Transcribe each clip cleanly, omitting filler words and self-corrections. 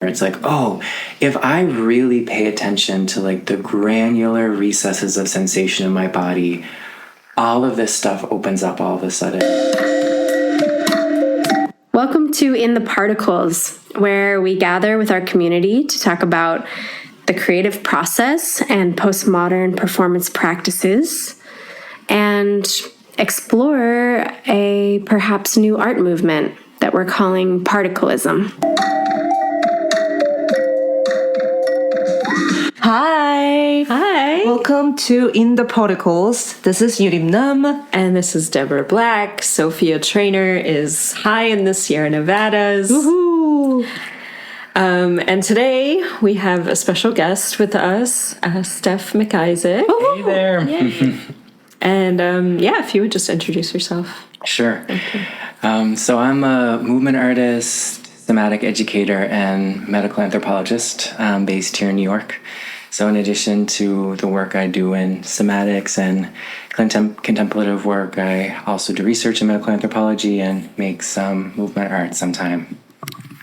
where it's like, oh, if I really pay attention to like the granular recesses of sensation in my body, all of this stuff opens up all of a sudden. Welcome to In the Particles, where we gather with our community to talk about the creative process and postmodern performance practices and explore a perhaps new art movement that we're calling particleism. Hi. Hi. Welcome to In the Particles. This is Youlim. And this is Deborah Black. Sophia Trainer is high in the Sierra Nevadas. Woohoo! And today we have a special guest with us, Steph McIsaac. Hey there. And if you would just introduce yourself. Sure. So I'm a movement artist, somatic educator, and medical anthropologist based here in New York. So in addition to the work I do in somatics and contemplative work, I also do research in medical anthropology and make some movement art sometime.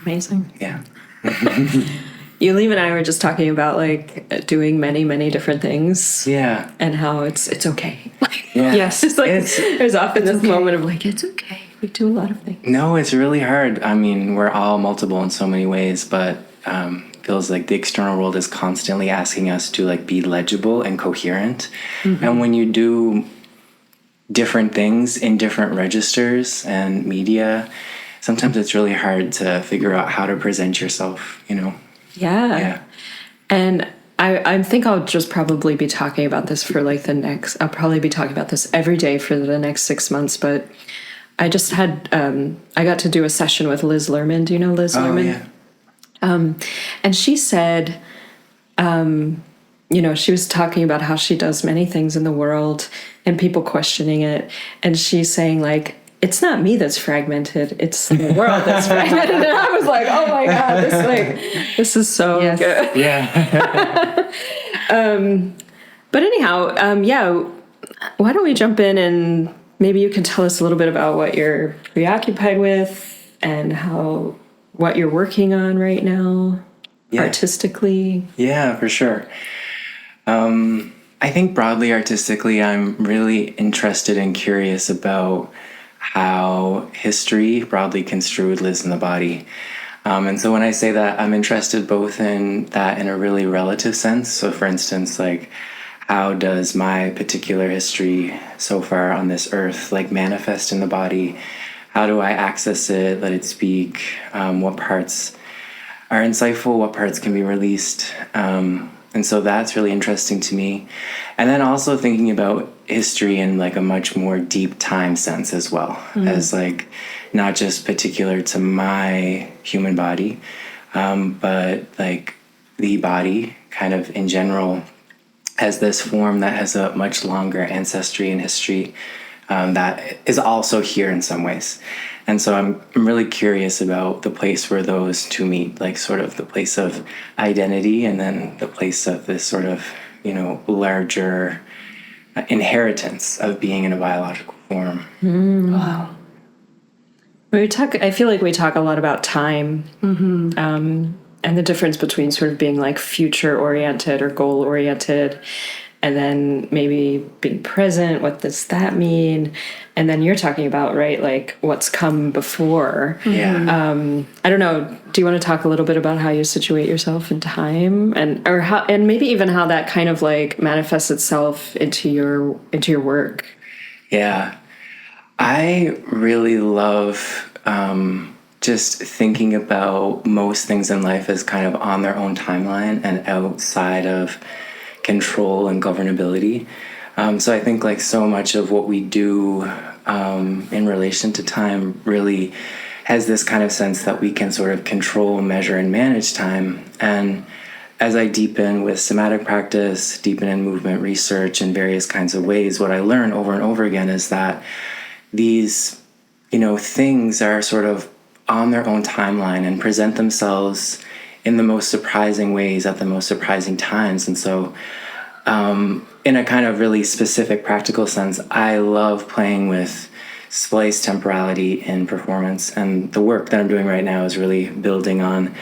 Amazing. Yeah. Youlim and I were just talking about like doing many, many different things. Yeah. And how it's okay. Yeah. Yes. It's like there's often this moment of like, it's okay. We do a lot of things. No, it's really hard. I mean, we're all multiple in so many ways, but feels like the external world is constantly asking us to like be legible and coherent. Mm-hmm. And when you do different things in different registers and media, sometimes it's really hard to figure out how to present yourself, you know? Yeah. And I think I'll just probably be talking about this for like I'll probably be talking about this every day for the next 6 months, but I just had, I got to do a session with Liz Lerman. Do you know Liz Lerman? Yeah. And she said, she was talking about how she does many things in the world and people questioning it. And she's saying like, it's not me that's fragmented, it's the world that's fragmented. And I was like, oh my God, this is so good. Yeah. But anyhow, why don't we jump in and maybe you can tell us a little bit about what you're preoccupied with and what you're working on right now, artistically. Yeah, for sure. I think broadly artistically, I'm really interested and curious about how history, broadly construed, lives in the body. And so when I say that, I'm interested both in that in a really relative sense. So for instance, like, how does my particular history so far on this earth like manifest in the body? How do I access it, let it speak? What parts are insightful? What parts can be released? And so that's really interesting to me. And then also thinking about history in like a much more deep time sense as well, as like not just particular to my human body, but like the body kind of in general has this form that has a much longer ancestry and history that is also here in some ways. And so I'm really curious about the place where those two meet, like sort of the place of identity and then the place of this sort of, larger inheritance of being in a biological form. Wow. I feel like we talk a lot about time, and the difference between sort of being like future-oriented or goal-oriented and then maybe being present. What does that mean? And then you're talking about, right, like what's come before. Yeah. I don't know. Do you want to talk a little bit about how you situate yourself in time and maybe even how that kind of like manifests itself into your work? Yeah. I really love just thinking about most things in life as kind of on their own timeline and outside of control and governability. So I think like so much of what we do in relation to time really has this kind of sense that we can sort of control, measure, and manage time. And as I deepen with somatic practice, deepen in movement research in various kinds of ways, what I learn over and over again is that these, things are sort of on their own timeline and present themselves in the most surprising ways at the most surprising times. And so in a kind of really specific practical sense, I love playing with spliced temporality in performance. And the work that I'm doing right now is really building on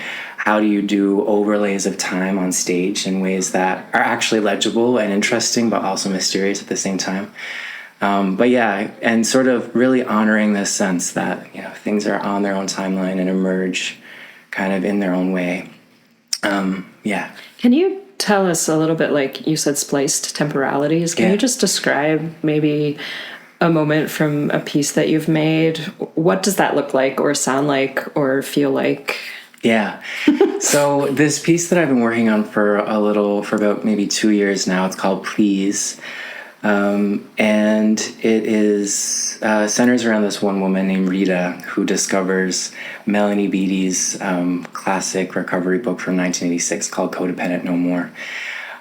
how do you do overlays of time on stage in ways that are actually legible and interesting, but also mysterious at the same time. But yeah, and sort of really honoring this sense that, things are on their own timeline and emerge kind of in their own way. Yeah. Can you tell us a little bit, like you said, spliced temporalities? Can you just describe maybe a moment from a piece that you've made? What does that look like or sound like or feel like? Yeah. So this piece that I've been working on for about maybe 2 years now, it's called Please. And it is centers around this one woman named Rita who discovers Melanie Beattie's classic recovery book from 1986 called Codependent No More.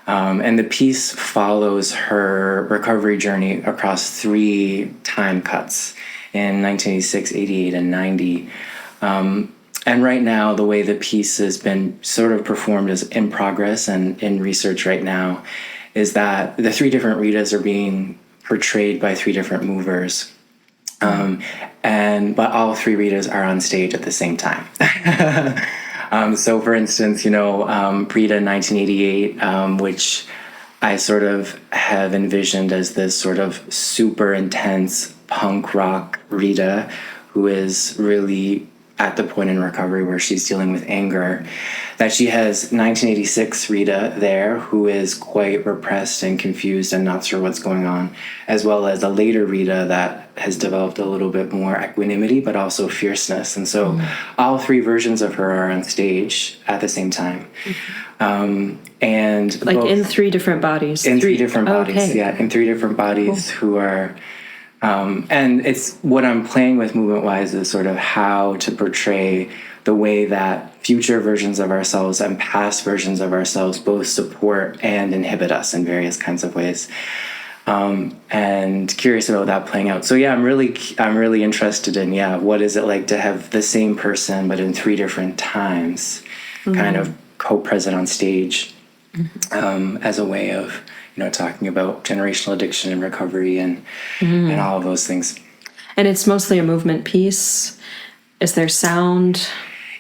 And the piece follows her recovery journey across 3 time cuts in 1986, 88, and 90. And right now, the way the piece has been sort of performed is in progress and in research right now, is that the 3 different Ritas are being portrayed by 3 different movers. But all 3 Ritas are on stage at the same time. So for instance, Rita 1988, which I sort of have envisioned as this sort of super intense punk rock Rita who is really at the point in recovery where she's dealing with anger, that she has 1986 Rita there who is quite repressed and confused and not sure what's going on, as well as a later Rita that has developed a little bit more equanimity but also fierceness. And so all 3 versions of her are on stage at the same time. And like in 3 different bodies. In 3 different bodies, okay. Yeah, in 3 different bodies who are and it's what I'm playing with movement-wise is sort of how to portray the way that future versions of ourselves and past versions of ourselves both support and inhibit us in various kinds of ways. And curious about that playing out. So yeah, I'm really interested in, what is it like to have the same person but in 3 different times kind of co-present on stage as a way of talking about generational addiction and recovery and all of those things. And it's mostly a movement piece. Is there sound?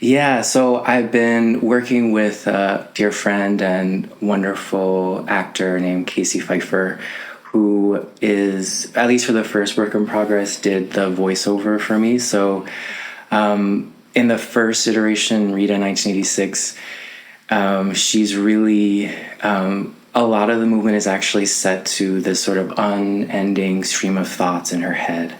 Yeah, so I've been working with a dear friend and wonderful actor named Casey Pfeiffer, who is, at least for the first work in progress, did the voiceover for me. So in the first iteration, Rita 1986, she's really... a lot of the movement is actually set to this sort of unending stream of thoughts in her head.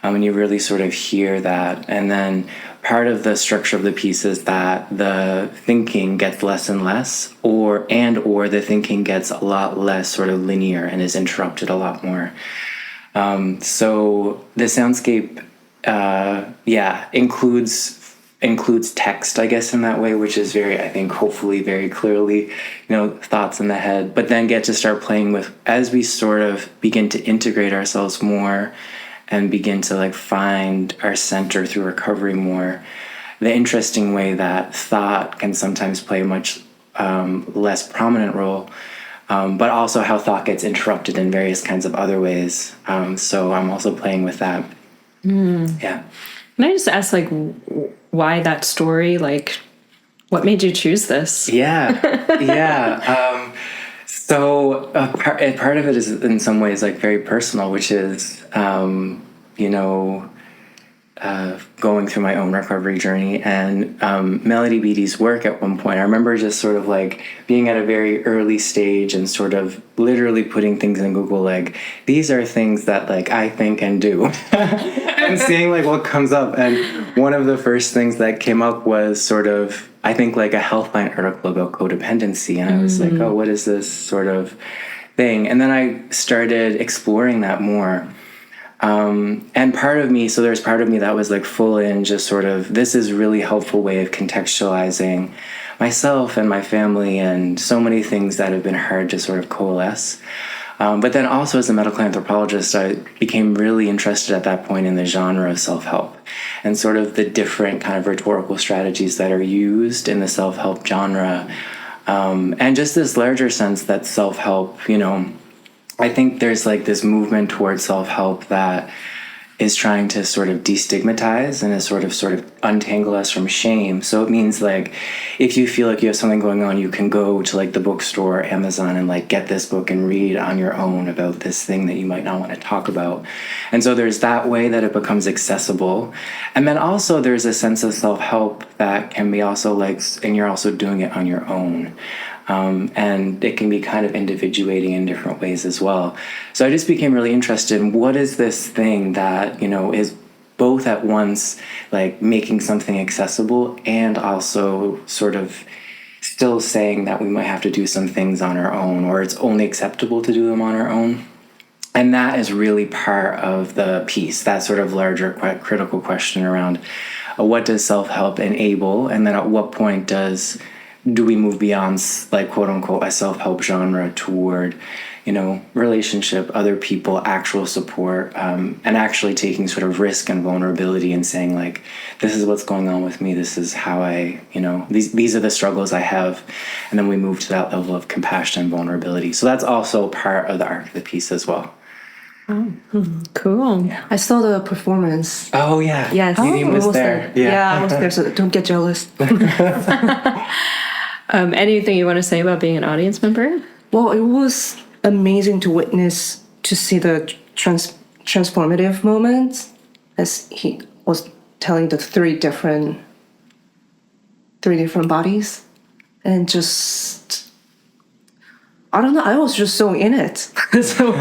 And you really sort of hear that. And then part of the structure of the piece is that the thinking gets less and less, or the thinking gets a lot less sort of linear and is interrupted a lot more. So the soundscape, includes text, I guess, in that way, which is very, I think, hopefully very clearly, thoughts in the head, but then get to start playing with, as we sort of begin to integrate ourselves more and begin to find our center through recovery more, the interesting way that thought can sometimes play a much less prominent role, but also how thought gets interrupted in various kinds of other ways. So I'm also playing with that. Yeah. Can I just ask, why that story? What made you choose this? Yeah. So part of it is in some ways very personal, which is, going through my own recovery journey and Melanie Beattie's work at one point. I remember just sort of being at a very early stage and sort of literally putting things in Google, these are things that I think and do and seeing what comes up. And one of the first things that came up was sort of, I think a Healthline article about codependency. And I was oh, what is this sort of thing? And then I started exploring that more. And part of me, so there's part of me that was full in just sort of, this is really helpful way of contextualizing myself and my family and so many things that have been hard to sort of coalesce. But then also as a medical anthropologist, I became really interested at that point in the genre of self-help and sort of the different kind of rhetorical strategies that are used in the self-help genre. And just this larger sense that self-help, I think there's this movement towards self-help that, is trying to sort of destigmatize and is sort of untangle us from shame. So it means like if you feel like you have something going on, you can go to like the bookstore or Amazon and like get this book and read on your own about this thing that you might not want to talk about. And so there's that way that it becomes accessible. And then also there's a sense of self-help that can be also like, and you're also doing it on your own. And it can be kind of individuating in different ways as well. So I just became really interested in what is this thing that, is both at once like making something accessible and also sort of still saying that we might have to do some things on our own, or it's only acceptable to do them on our own. And that is really part of the piece, that sort of larger, quite critical question around what does self-help enable, and then at what point do we move beyond, like, quote unquote, a self-help genre toward, relationship, other people, actual support, and actually taking sort of risk and vulnerability and saying, like, this is what's going on with me. This is how I, these are the struggles I have. And then we move to that level of compassion and vulnerability. So that's also part of the arc of the piece as well. Oh, cool. Yeah. I saw the performance. Oh, yeah. Yes. Youlim was Almost there. Yeah, I was there, so don't get jealous. Anything you want to say about being an audience member? Well, it was amazing to see the transformative moments as he was telling the three different bodies, and just I don't know, I was just so in it. So,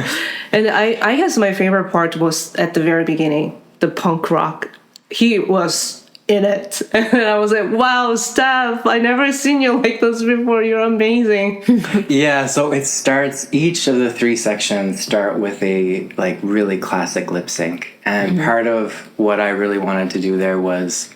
and I guess my favorite part was at the very beginning, the punk rock. He was in it, and I was like, wow, Steph, I never seen you like this before. You're amazing. Yeah, so it starts, each of the three sections start with a like really classic lip sync. And part of what I really wanted to do there was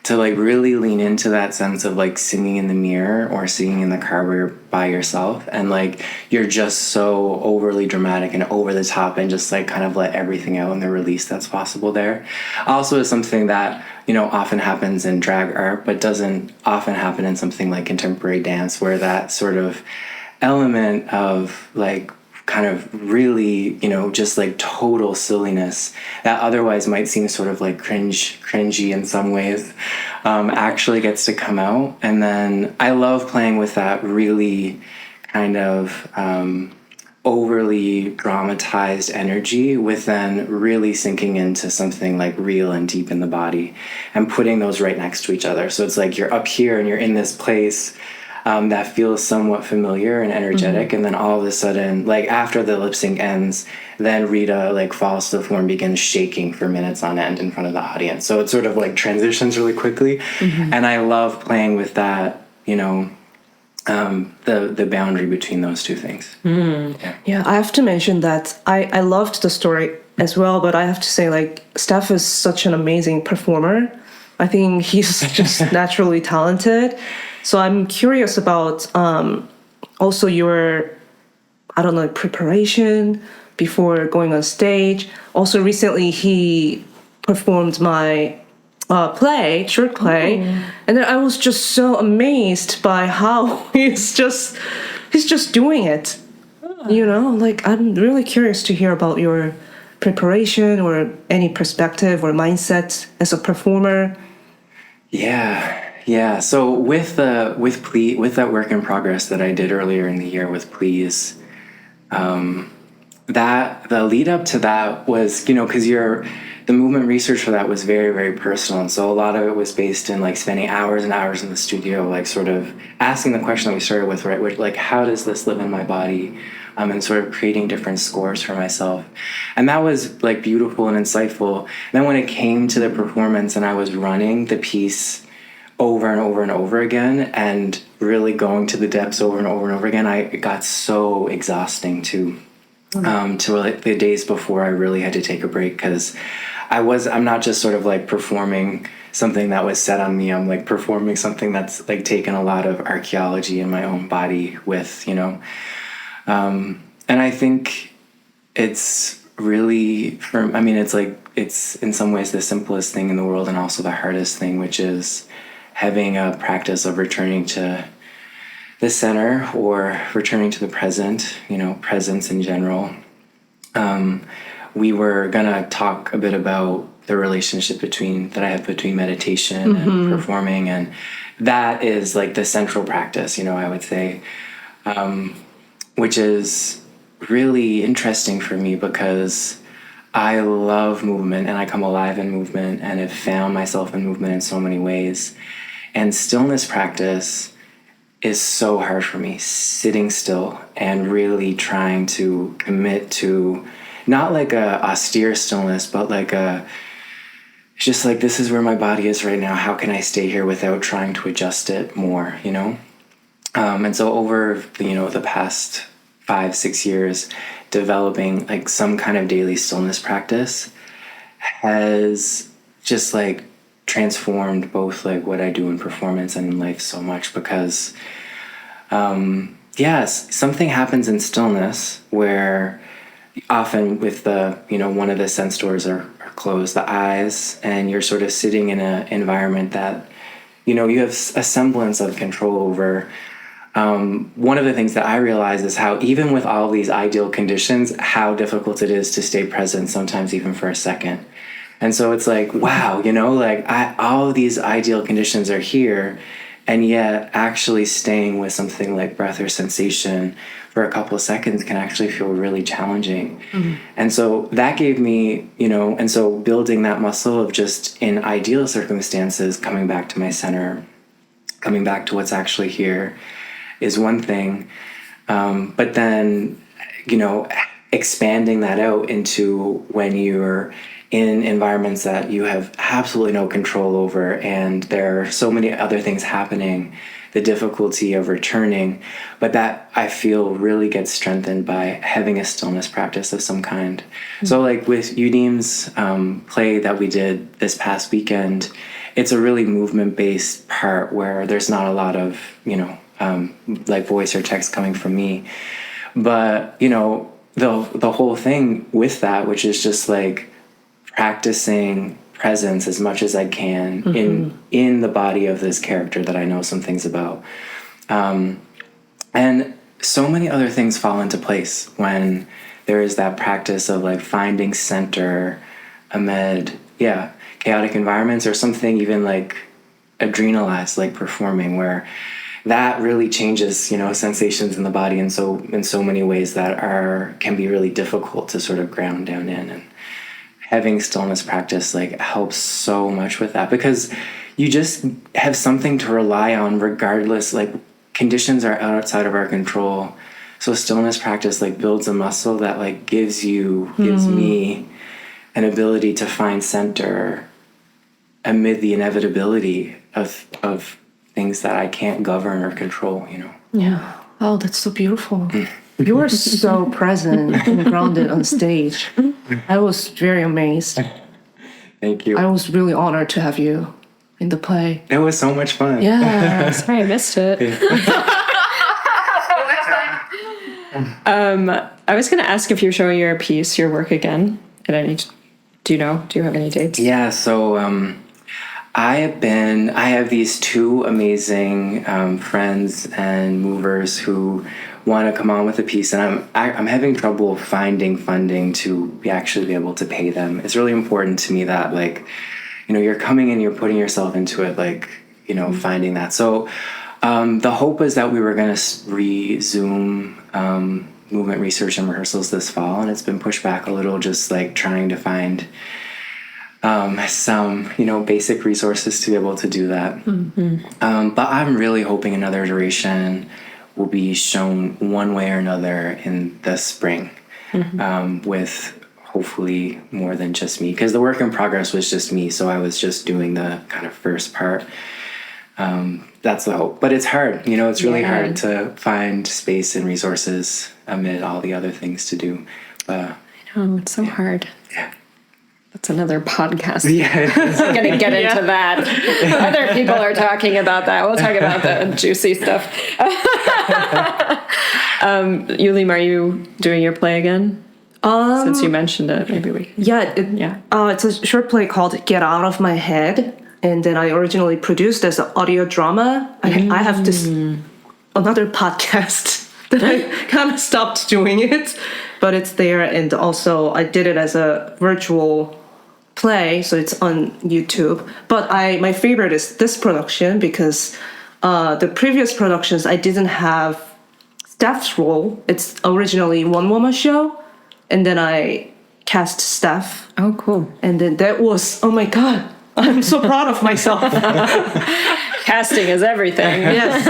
to like really lean into that sense of like singing in the mirror or singing in the car where you're by yourself, and like you're just so overly dramatic and over the top and just like kind of let everything out in the release that's possible there. Also is something that often happens in drag art, but doesn't often happen in something like contemporary dance, where that sort of element of like kind of really, just like total silliness that otherwise might seem sort of like cringy in some ways, actually gets to come out. And then I love playing with that really kind of overly dramatized energy with then really sinking into something like real and deep in the body and putting those right next to each other. So it's like you're up here and you're in this place that feels somewhat familiar and energetic, and then all of a sudden, like after the lip sync ends, then Rita like falls to the floor and begins shaking for minutes on end in front of the audience. So it sort of like transitions really quickly, and I love playing with that, the boundary between those two things. Yeah, I have to mention that I loved the story as well, but I have to say, like, Steph is such an amazing performer. I think he's just naturally talented. So I'm curious about also your, I don't know, preparation before going on stage. Also, recently he performed my short play, and then I was just so amazed by how he's just doing it. Like, I'm really curious to hear about your preparation or any perspective or mindset as a performer. Yeah. So with that work in progress that I did earlier in the year with Please, that the lead up to that was, because the movement research for that was very, very personal. And so a lot of it was based in like spending hours and hours in the studio, like sort of asking the question that we started with, right? Which, like, how does this live in my body? And sort of creating different scores for myself. And that was like beautiful and insightful. And then when it came to the performance and I was running the piece over and over and over again and really going to the depths over and over and over again, it got so exhausting too. To like the days before I really had to take a break, because I'm not just sort of like performing something that was set on me. I'm like performing something that's like taken a lot of archaeology in my own body with, and I think it's really, it's in some ways the simplest thing in the world and also the hardest thing, which is having a practice of returning to the center or returning to the present, presence in general, we were gonna talk a bit about the relationship that I have between meditation and performing, and that is like the central practice, I would say, which is really interesting for me because I love movement and I come alive in movement and have found myself in movement in so many ways. And stillness practice is so hard for me, sitting still and really trying to commit to not like a austere stillness, but like just like, this is where my body is right now. How can I stay here without trying to adjust it more, And so over, the past 5-6 years, developing like some kind of daily stillness practice has just like transformed both like what I do in performance and in life so much because, yes, something happens in stillness where often with the, one of the sense doors are closed, the eyes, and you're sort of sitting in an environment that, you have a semblance of control over. One of the things that I realize is how even with all these ideal conditions, how difficult it is to stay present sometimes even for a second. And so it's like, wow, all of these ideal conditions are here, and yet actually staying with something like breath or sensation for a couple of seconds can actually feel really challenging. And so that gave me, and so building that muscle of just in ideal circumstances, coming back to my center, coming back to what's actually here is one thing. But then, expanding that out into when you're in environments that you have absolutely no control over and there are so many other things happening, the difficulty of returning, but that I feel really gets strengthened by having a stillness practice of some kind. So like with Youlim's play that we did this past weekend, it's a really movement-based part where there's not a lot of, like voice or text coming from me. But, the whole thing with that, which is just like practicing presence as much as I can in the body of this character that I know some things about. And so many other things fall into place when there is that practice of like finding center amid, chaotic environments or something even like adrenalized, like performing, where that really changes, sensations in the body in so many ways that can be really difficult to sort of ground down in. And having stillness practice like helps so much with that because you just have something to rely on regardless, like conditions are outside of our control. So stillness practice like builds a muscle that like gives me an ability to find center amid the inevitability of things that I can't govern or control, Yeah. Oh, that's so beautiful. You were so present and grounded on stage. I was very amazed. Thank you. I was really honored to have you in the play. It was so much fun. Yeah. Sorry, I missed it. I was going to ask if you're showing your piece, your work again at any. Do you have any dates? Yeah. So I have these two amazing friends and movers who want to come on with a piece, and I'm having trouble finding funding to actually be able to pay them. It's really important to me that like, you're coming in, you're putting yourself into it, like, finding that. So the hope is that we were going to resume movement research and rehearsals this fall, and it's been pushed back a little, just like trying to find some, basic resources to be able to do that. But I'm really hoping another iteration will be shown one way or another in the spring, with hopefully more than just me, because the work in progress was just me, so I was just doing the kind of first part. That's the hope, but it's hard, it's really hard to find space and resources amid all the other things to do. I know, it's so hard. Yeah. That's another podcast. Yeah. I'm going to get into that. Other people are talking about that. We'll talk about the juicy stuff. Youlim, are you doing your play again? Since you mentioned it, maybe we. It's a short play called "Get Out of My Head," and then I originally produced as an audio drama. I have this another podcast that I kind of stopped doing it, but it's there. And also I did it as a virtual play, so it's on YouTube. But my favorite is this production because the previous productions I didn't have Steph's role. It's originally one woman show, and then I cast Steph. Oh, cool. And then that was, oh my god, I'm so proud of myself. Casting is everything. Yes.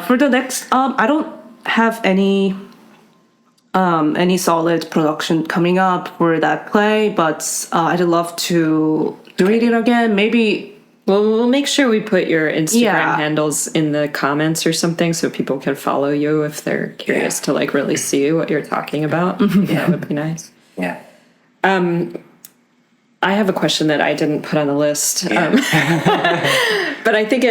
For the next, I don't have any solid production coming up for that play, but I'd love to do it again. Maybe. Well, we'll make sure we put your Instagram Yeah. handles in the comments or something so people can follow you if they're curious to like really see what you're talking about. Yeah, that would be nice. Yeah. I have a question that I didn't put on the list. But I think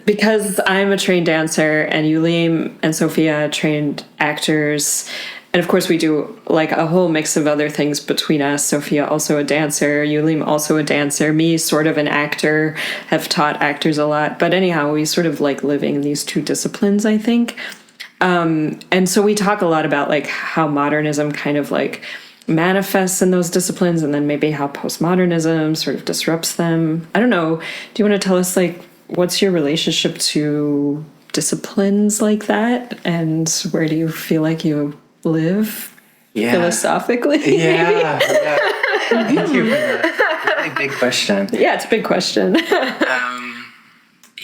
because I'm a trained dancer and Youlim and Sophia trained actors, and of course we do like a whole mix of other things between us. Sophia also a dancer, Youlim also a dancer, me sort of an actor, have taught actors a lot. But anyhow, we sort of like living in these two disciplines, I think. And so we talk a lot about like how modernism kind of like manifests in those disciplines, and then maybe how postmodernism sort of disrupts them. I don't know. Do you want to tell us like what's your relationship to disciplines like that, and where do you feel like you live philosophically? Yeah. Thank you for that. Really big question. Yeah, it's a big question.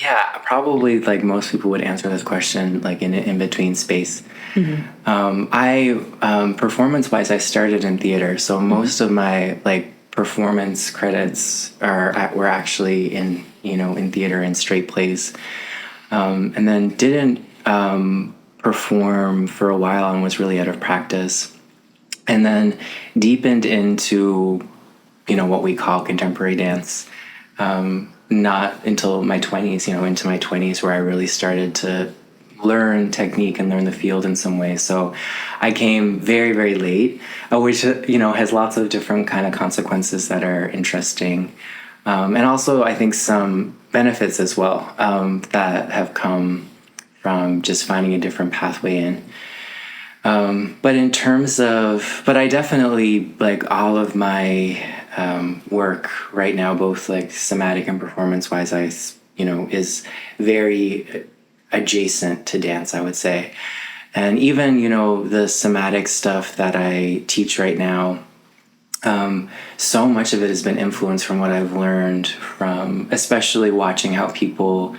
Yeah, probably like most people would answer this question like in an in-between space. I performance-wise, I started in theater, so most of my like performance credits were actually in theater and straight plays, and then didn't perform for a while and was really out of practice, and then deepened into what we call contemporary dance. Not until my 20s, into my 20s, where I really started to learn technique and learn the field in some ways. So I came very, very late, which, has lots of different kind of consequences that are interesting. And also, I think some benefits as well that have come from just finding a different pathway in. But I definitely, like, all of my work right now, both like somatic and performance-wise, is very adjacent to dance, I would say. And even, the somatic stuff that I teach right now, so much of it has been influenced from what I've learned from especially watching how people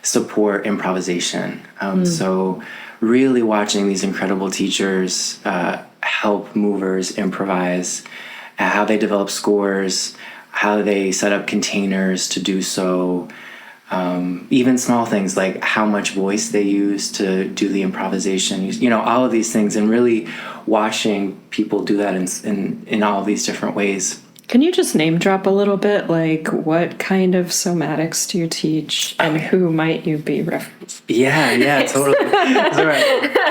support improvisation. So really watching these incredible teachers help movers improvise, how they develop scores, how they set up containers to do so, even small things like how much voice they use to do the improvisation, all of these things, and really watching people do that in all of these different ways. Can you just name drop a little bit, like what kind of somatics do you teach and who might you be referencing? Yeah, totally. That's right.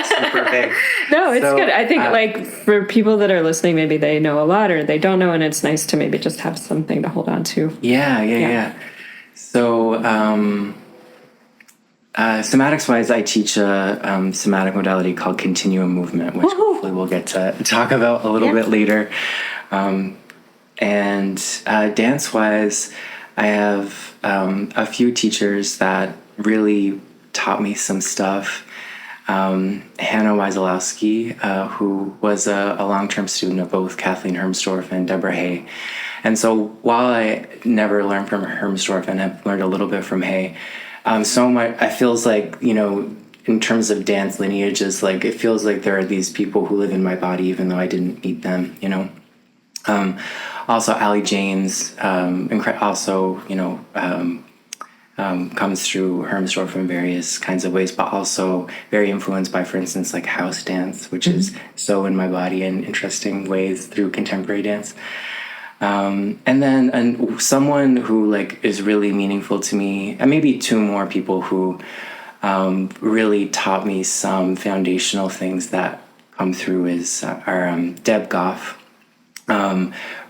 Super big. No, it's good. I think like for people that are listening, maybe they know a lot or they don't know, and it's nice to maybe just have something to hold on to. Yeah. So somatics-wise, I teach a somatic modality called Continuum movement, which hopefully we'll get to talk about a little bit later. And dance-wise, I have a few teachers that really taught me some stuff. Hannah Wieselowski, who was a long-term student of both Kathleen Hermsdorf and Deborah Hay. And so while I never learned from Hermsdorf and have learned a little bit from Hay, so much, I feels like, in terms of dance lineages, like it feels like there are these people who live in my body, even though I didn't meet them, Also, Allie James, also, comes through Hermsdorf in various kinds of ways, but also very influenced by, for instance, like house dance, which is so in my body in interesting ways through contemporary dance. And then someone who like is really meaningful to me, and maybe two more people who really taught me some foundational things that come through are Deb Goff.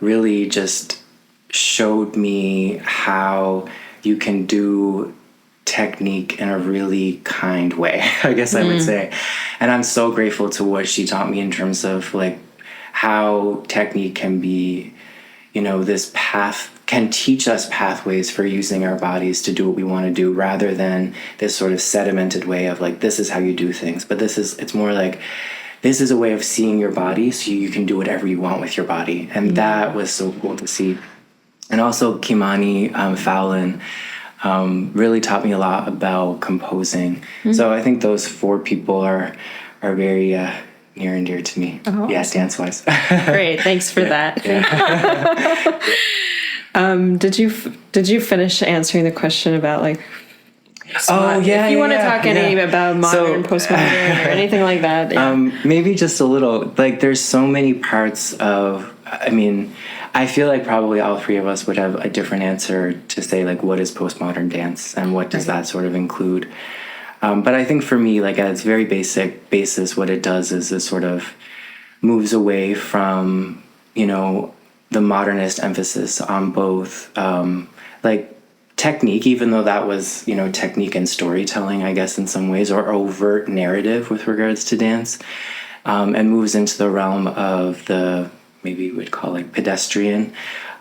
Really just showed me how you can do technique in a really kind way, I guess I would say. And I'm so grateful to what she taught me in terms of like how technique can be, this path can teach us pathways for using our bodies to do what we want to do, rather than this sort of sedimented way of like, this is how you do things. But it's more like, this is a way of seeing your body so you can do whatever you want with your body. And that was so cool to see. And also Kimani Fallon really taught me a lot about composing. So I think those 4 people are very near and dear to me. Oh, yes, dance-wise. Great, thanks for that. Did you finish answering the question about like? If you want to talk any about modern, postmodern, or anything like that. Yeah. Maybe just a little. Like, there's so many parts of. I mean, I feel like probably all 3 of us would have a different answer to say, like, what is postmodern dance and what does that sort of include. But I think for me, like, at its very basic basis, what it does is it sort of moves away from, the modernist emphasis on both, like, technique, even though that was, technique and storytelling, I guess, in some ways, or overt narrative with regards to dance, and moves into the realm of the, maybe we'd call like pedestrian,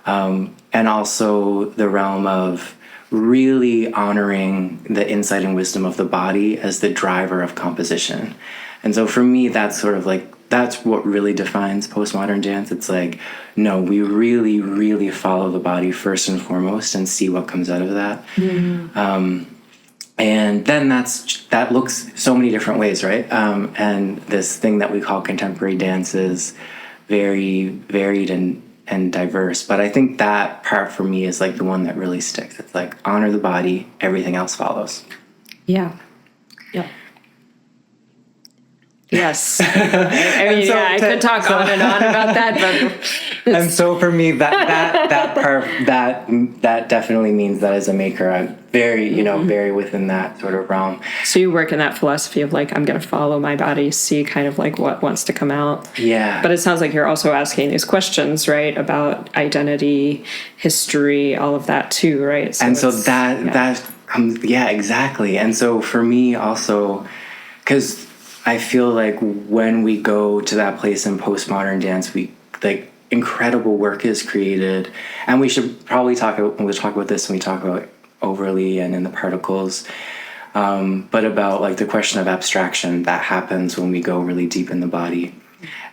and also the realm of really honoring the insight and wisdom of the body as the driver of composition. And so for me, that's sort of like, that's what really defines postmodern dance. It's like, no, we really, really follow the body first and foremost and see what comes out of that. And then that looks so many different ways, right? And this thing that we call contemporary dance is very varied and diverse. But I think that part for me is like the one that really sticks. It's like, honor the body, everything else follows. Yeah. Yeah. Yes. I mean, I could talk on and on about that, but and so for me, that part, that definitely means that as a maker, I'm very, very within that sort of realm. So you work in that philosophy of like, I'm going to follow my body, see kind of like what wants to come out. Yeah. But it sounds like you're also asking these questions, right, about identity, history, all of that too, right? So and so yeah, exactly. And so for me also, because I feel like when we go to that place in postmodern dance, we like incredible work is created, and we should probably we'll talk about this when we talk about Overlie and in the particles, but about like the question of abstraction that happens when we go really deep in the body.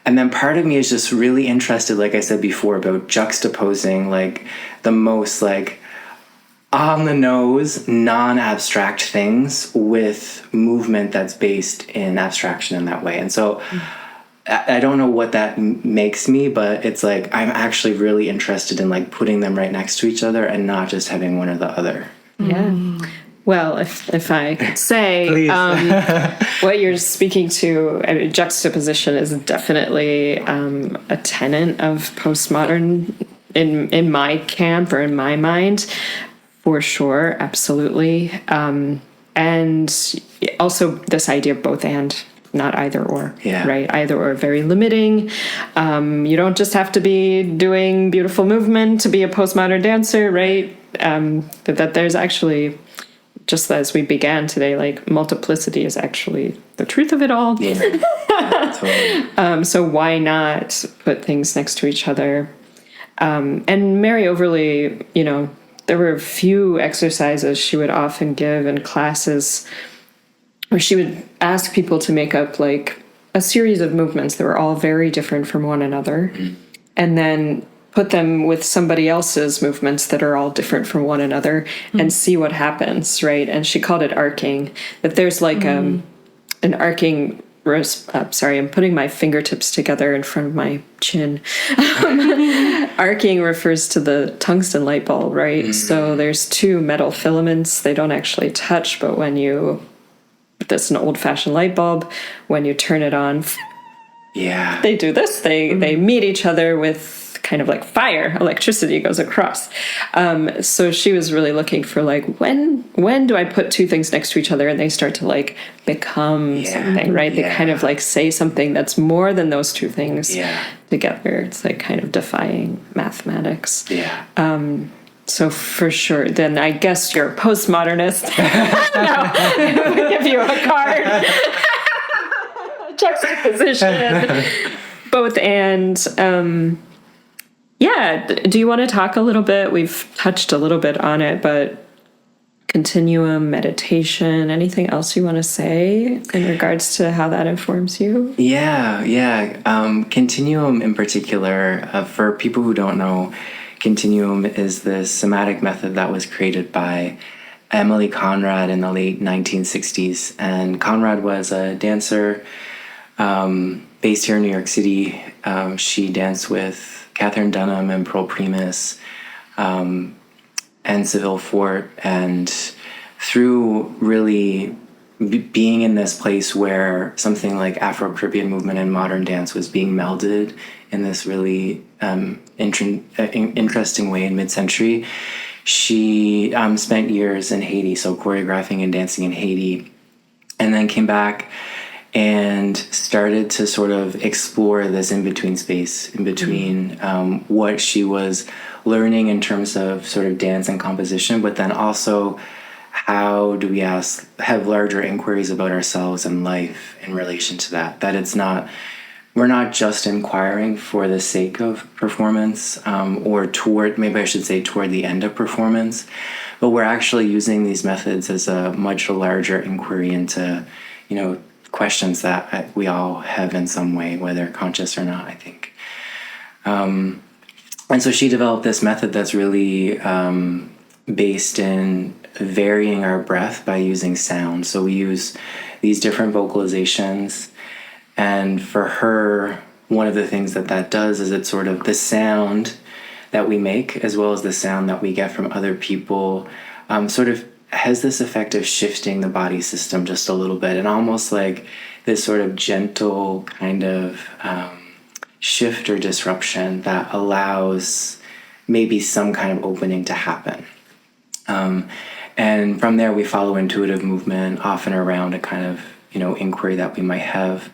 And then part of me is just really interested, like I said before, about juxtaposing like the most like on the nose, non-abstract things with movement that's based in abstraction in that way. And so I don't know what that makes me, but it's like I'm actually really interested in like putting them right next to each other and not just having one or the other. Yeah. Well, if I could say, what you're speaking to, I mean, juxtaposition is definitely a tenet of postmodern in my camp or in my mind. For sure, absolutely. And also this idea of both and, not either or, right? Either or, very limiting. You don't just have to be doing beautiful movement to be a postmodern dancer, right? That there's actually, just as we began today, like multiplicity is actually the truth of it all. Yeah. Totally. So why not put things next to each other? And Mary Overlie, there were a few exercises she would often give in classes where she would ask people to make up like a series of movements that were all very different from one another, and then put them with somebody else's movements that are all different from one another and see what happens, right? And she called it arcing, that there's like an arcing. Sorry, I'm putting my fingertips together in front of my chin. Arcing refers to the tungsten light bulb, right? Mm-hmm. So there's 2 metal filaments. They don't actually touch, but that's an old-fashioned light bulb. When you turn it on, they do this. They meet each other with kind of like fire, electricity goes across. So she was really looking for like, when do I put 2 things next to each other and they start to like become something, right? They kind of like say something that's more than those 2 things together. It's like kind of defying mathematics. So for sure, then I guess you're a postmodernist. No, I'm gonna give you a card. Juxtaposition. Both and. Yeah, do you want to talk a little bit? We've touched a little bit on it, but continuum, meditation, anything else you want to say in regards to how that informs you? Yeah. Continuum in particular, for people who don't know, Continuum is this somatic method that was created by Emily Conrad in the late 1960s. And Conrad was a dancer based here in New York City. She danced with Catherine Dunham and Pearl Primus and Seville Fort. And through really being in this place where something like Afro-Caribbean movement and modern dance was being melded in this really interesting way in mid-century, she spent years in Haiti, so choreographing and dancing in Haiti, and then came back and started to sort of explore this in-between space, in between what she was learning in terms of sort of dance and composition, but then also how do we have larger inquiries about ourselves and life in relation to that? That we're not just inquiring for the sake of performance, or toward the end of performance, but we're actually using these methods as a much larger inquiry into, questions that we all have in some way, whether conscious or not, I think. And so she developed this method that's really based in varying our breath by using sound. So we use these different vocalizations. And for her, one of the things that does is it's sort of the sound that we make, as well as the sound that we get from other people, sort of has this effect of shifting the body system just a little bit, and almost like this sort of gentle kind of shift or disruption that allows maybe some kind of opening to happen. And from there, we follow intuitive movement, often around a kind of, inquiry that we might have.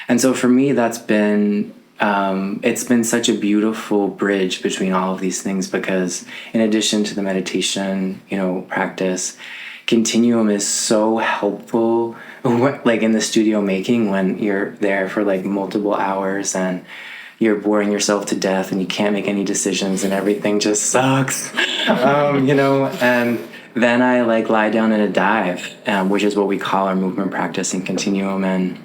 And so for me, that's been, it's been such a beautiful bridge between all of these things, because in addition to the meditation, practice, Continuum is so helpful, like in the studio making, when you're there for like multiple hours and you're boring yourself to death and you can't make any decisions and everything just sucks, and then I like lie down in a dive, which is what we call our movement practice in Continuum, and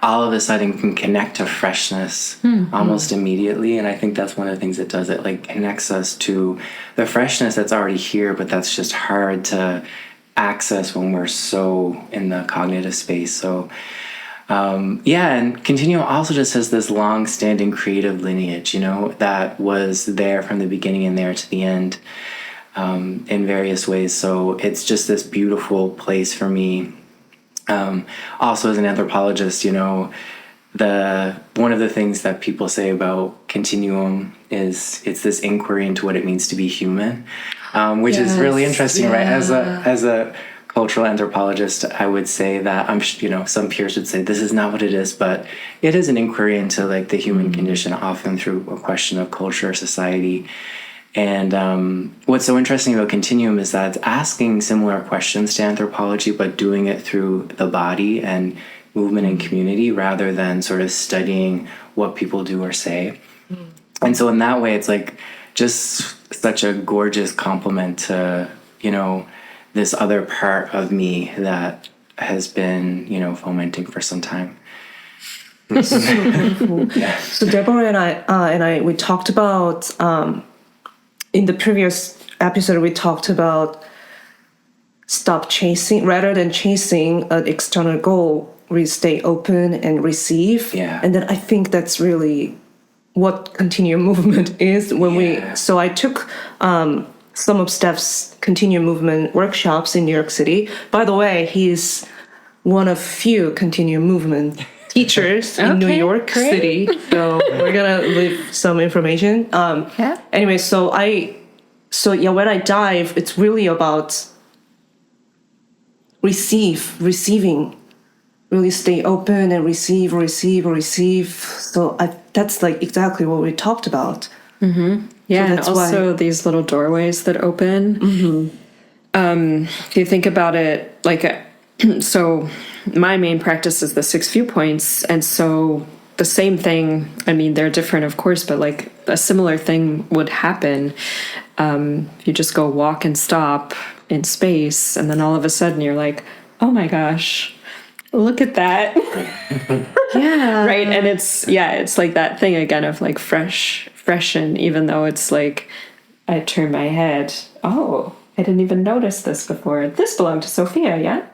all of a sudden can connect to freshness almost immediately. And I think that's one of the things that does it, like connects us to the freshness that's already here, but that's just hard to access when we're so in the cognitive space. So and Continuum also just has this long-standing creative lineage, that was there from the beginning and there to the end, in various ways. So it's just this beautiful place for me. Also, as an anthropologist, one of the things that people say about Continuum is it's this inquiry into what it means to be human, which is really interesting, right? As a cultural anthropologist, I would say that some peers would say this is not what it is, but it is an inquiry into like the human condition, often through a question of culture, society. And what's so interesting about Continuum is that it's asking similar questions to anthropology, but doing it through the body and movement and community, rather than sort of studying what people do or say. And so in that way, it's like just such a gorgeous complement to, this other part of me that has been, fomenting for some time. So Deborah and I, we talked about, in the previous episode, we talked about stop chasing, rather than chasing an external goal, we stay open and receive. Yeah. And then I think that's really what Continuum movement is. So I took some of Steph's Continuum movement workshops in New York City. By the way, he's one of few Continuum movement teachers in New York City. So we're gonna leave some information. Anyway, when I dive, it's really about receiving, really stay open and receive. So that's like exactly what we talked about. Yeah, and that's also these little doorways that open. If you think about it, like, so my main practice is the 6 viewpoints, and so the same thing, I mean, they're different, of course, but like a similar thing would happen. If you just go walk and stop in space, and then all of a sudden you're like, oh my gosh, look at that. Yeah. Right. And it's like that thing again of like freshen, even though it's like, I turn my head, oh, I didn't even notice this before. This belonged to Sophia, yeah?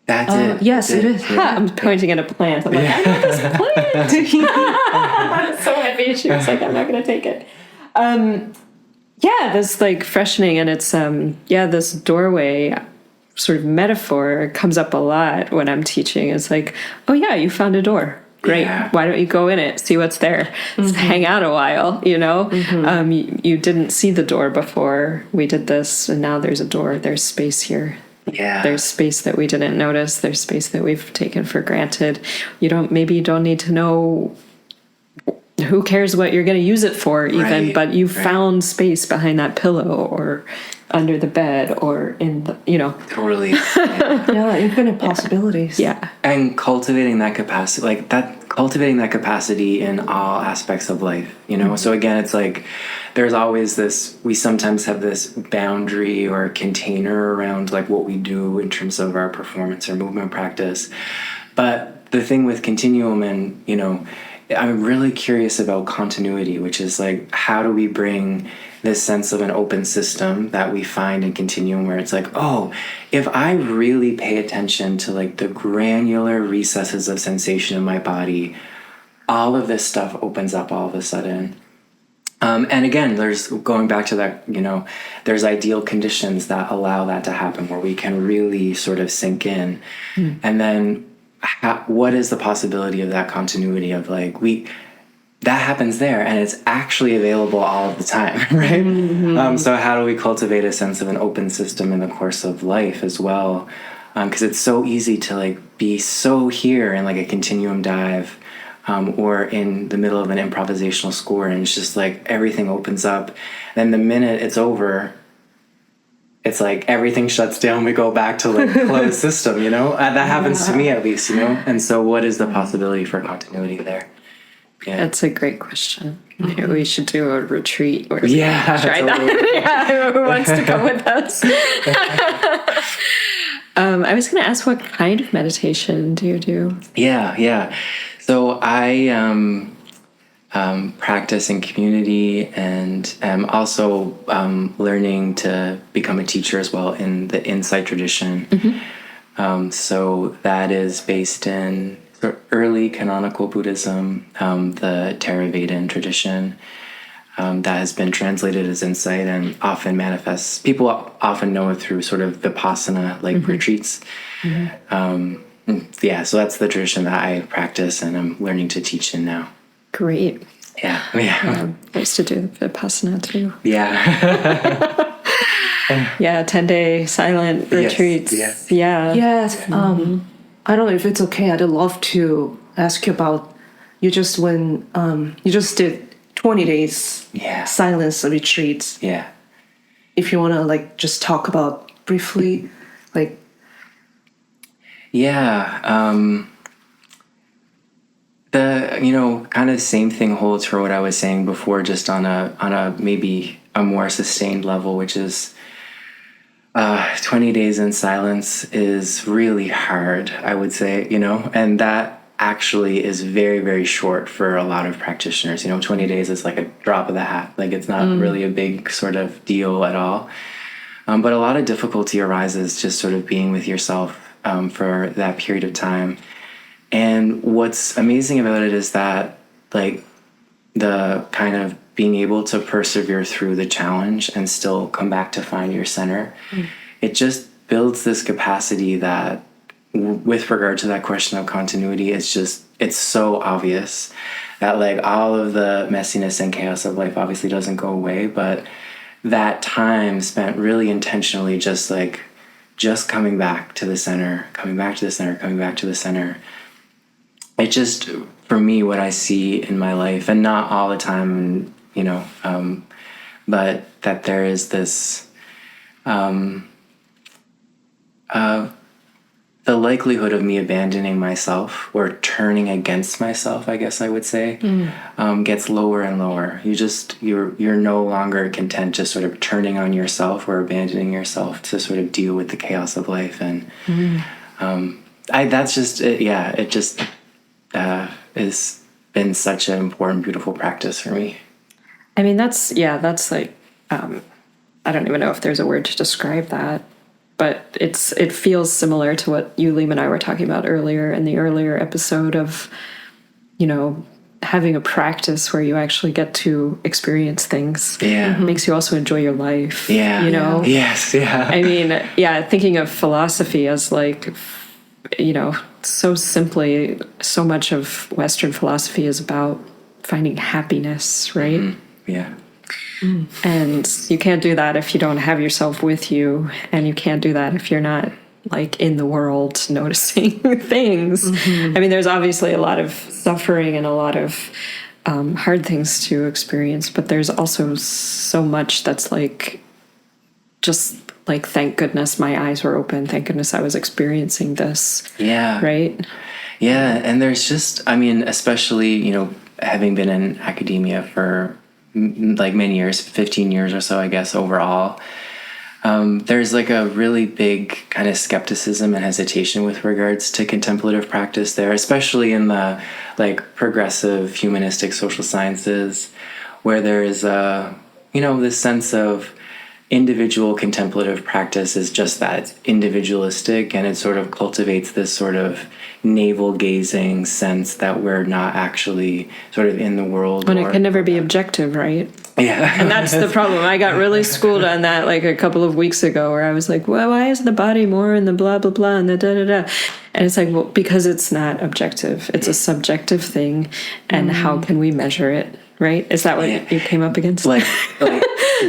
That's it. Yes, it is. Ha, I'm pointing at a plant. I'm like, I know this plant. So heavy. She was like, I'm not going to take it. Yeah, this like freshening, and it's, this doorway sort of metaphor comes up a lot when I'm teaching. It's like, oh yeah, you found a door. Great. Yeah. Why don't you go in it? See what's there. Just hang out a while, you know? You didn't see the door before we did this, and now there's a door. There's space here. Yeah. There's space that we didn't notice. There's space that we've taken for granted. Maybe you don't need to know, who cares what you're going to use it for even, Right, but you right. found space behind that pillow or under the bed or in the, Totally. Yeah, infinite possibilities. yeah. And cultivating that capacity in all aspects of life, So again, it's like there's always this, we sometimes have this boundary or container around like what we do in terms of our performance or movement practice. But the thing with Continuum, and I'm really curious about continuity, which is like, how do we bring this sense of an open system that we find in Continuum, where it's like, oh, if I really pay attention to like the granular recesses of sensation in my body, all of this stuff opens up all of a sudden. And again, there's going back to that, there's ideal conditions that allow that to happen, where we can really sort of sink in. And then what is the possibility of that continuity of like, that happens there, and it's actually available all of the time, right? So how do we cultivate a sense of an open system in the course of life as well? Because it's so easy to like be so here in like a continuum dive, or in the middle of an improvisational score, and it's just like everything opens up. Then the minute it's over, it's like everything shuts down. We go back to like closed system, and that happens to me at least, And so, what is the possibility for continuity there? Yeah. That's a great question. Maybe we should do a retreat or Totally. try that. Yeah, who wants to come with us? I was going to ask, what kind of meditation do you do? Yeah. So I practice in community, and am also learning to become a teacher as well in the Insight tradition. So that is based in early canonical Buddhism, the Theravadan tradition, that has been translated as Insight and often manifests. People often know it through sort of Vipassana like retreats. So that's the tradition that I practice and I'm learning to teach in now. Great. Yeah. I used to do Vipassana too. Yeah. Yeah, 10-day silent retreats. yes. Yeah. Yes. I don't know if it's okay. I'd love to ask you about you just did 20 days silence retreats. Yeah. If you want to like just talk about briefly, like. Yeah. The kind of same thing holds for what I was saying before, just on a maybe a more sustained level, which is 20 days in silence is really hard, I would say, and that actually is very, very short for a lot of practitioners. 20 days is like a drop of the hat. Like it's not really a big sort of deal at all. But a lot of difficulty arises just sort of being with yourself for that period of time. And what's amazing about it is that like the kind of being able to persevere through the challenge and still come back to find your center, it just builds this capacity that with regard to that question of continuity, it's so obvious that like all of the messiness and chaos of life obviously doesn't go away, but that time spent really intentionally just coming back to the center, coming back to the center, coming back to the center. It just, for me, what I see in my life, and not all the time, but that there is this, the likelihood of me abandoning myself or turning against myself, I guess I would say, gets lower and lower. You're no longer content just sort of turning on yourself or abandoning yourself to sort of deal with the chaos of life. And that's just it. Yeah, it just has been such an important, beautiful practice for me. I mean, that's like, I don't even know if there's a word to describe that, but it feels similar to what Youlim and I were talking about earlier in the earlier episode of, having a practice where you actually get to experience things. Yeah. It makes you also enjoy your life. Yeah. Yes. Yeah. I mean, thinking of philosophy as like, so simply, so much of Western philosophy is about finding happiness, right? Mm-hmm. Yeah. And you can't do that if you don't have yourself with you, and you can't do that if you're not like in the world noticing things. I mean, there's obviously a lot of suffering and a lot of hard things to experience, but there's also so much that's like, just like, thank goodness my eyes were open. Thank goodness I was experiencing this. Yeah. Right? Yeah. And there's just, I mean, especially, having been in academia for like many years, 15 years or so, I guess, overall, there's like a really big kind of skepticism and hesitation with regards to contemplative practice there, especially in the like progressive humanistic social sciences, where there's this sense of individual contemplative practice is just that, it's individualistic, and it sort of cultivates this sort of navel-gazing sense that we're not actually sort of in the world. And it can never be objective, right? Yeah. And that's the problem. I got really schooled on that like a couple of weeks ago, where I was like, well, why is the body more and the blah, blah, blah, and the da-da-da? And it's like, well, because it's not objective. It's a subjective thing, and how can we measure it, right? Is that what you came up against? Like